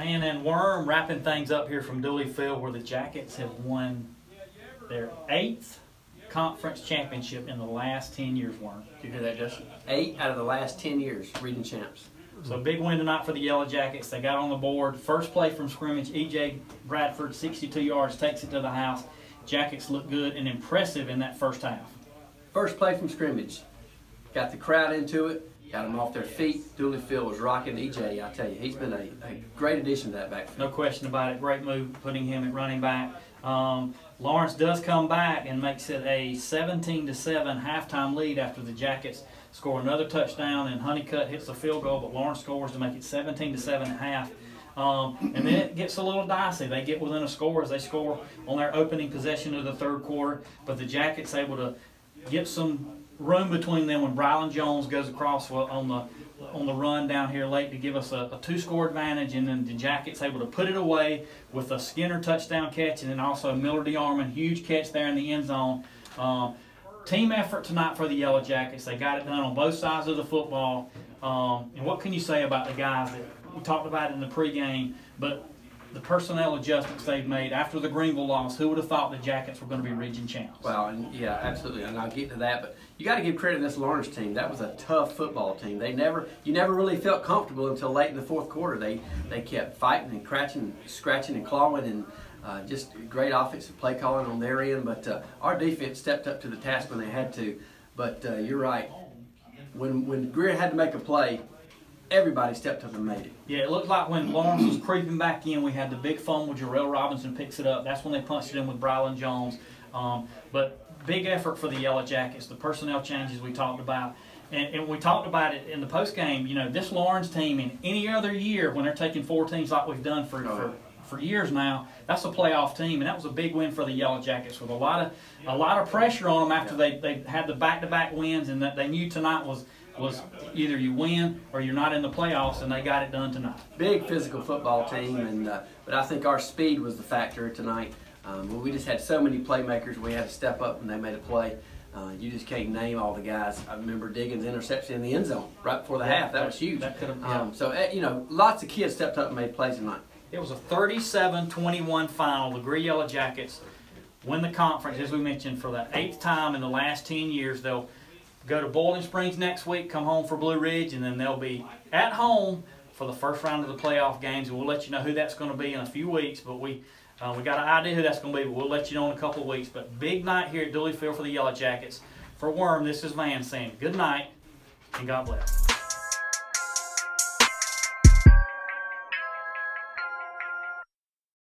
Van and Worm wrapping things up here from Dooley Field, where the Jackets have won their 8th conference championship in the last 10 years, Worm. Did you hear that, Justin? 8 out of the last 10 years, region champs. So big win tonight for the Yellow Jackets. They got on the board. First play from scrimmage, E.J. Bradford, 62 yards, takes it to the house. Jackets look good and impressive in that first half. First play from scrimmage. Got the crowd into it. Got them off their feet. Dooley Field was rocking E.J. I tell you, he's been a great addition to that backfield. No question about it. Great move putting him at running back. Lawrence does come back and makes it a 17-7 halftime lead after the Jackets score another touchdown, and Honeycutt hits the field goal, but Lawrence scores to make it 17-7 at half. And then it gets a little dicey. They get within a score as they score on their opening possession of the third quarter, but the Jackets able to get some room between them when Brylan Jones goes across on the run down here late to give us a 2-score advantage, and then the Jackets able to put it away with a Skinner touchdown catch, and then also Miller DeArmond, huge catch there in the end zone. Team effort tonight for the Yellow Jackets. They got it done on both sides of the football. And what can you say about the guys that we talked about in the pregame, but the personnel adjustments they've made after the Greenville loss? Who would have thought the Jackets were going to be region champs? Well, and yeah, absolutely, and I'll get to that. But you got to give credit to this Lawrence team. That was a tough football team. You never really felt comfortable until late in the fourth quarter. They kept fighting and scratching and clawing, and just great offensive play calling on their end. But our defense stepped up to the task when they had to. But you're right. When Greer had to make a play, everybody stepped up and made it. Yeah, it looked like when Lawrence was creeping back in, we had the big fumble. Jarrell Robinson picks it up. That's when they punched it in with Brylan Jones. But big effort for the Yellow Jackets. The personnel changes we talked about. And we talked about it in the postgame. You know, this Lawrence team in any other year when they're taking 4 teams like we've done for years now, that's a playoff team, and that was a big win for the Yellow Jackets with a lot of pressure on them after they had the back-to-back wins, and that they knew tonight was either you win or you're not in the playoffs, and they got it done tonight. Big physical football team, and but I think our speed was the factor tonight. We just had so many playmakers. We had to step up when they made a play. You just can't name all the guys. I remember Diggins' interception in the end zone right before the half. That was huge. That could have, So you know, lots of kids stepped up and made plays tonight. It was a 37-21 final. The Greer Yellow Jackets win the conference, as we mentioned, for the 8th time in the last 10 years. They'll go to Boiling Springs next week, come home for Blue Ridge, and then they'll be at home for the first round of the playoff games. And we'll let you know who that's going to be in a few weeks. But we got an idea who that's going to be, but we'll let you know in a couple of weeks. But big night here at Dooley Field for the Yellow Jackets. For Worm, this is Van saying good night and God bless.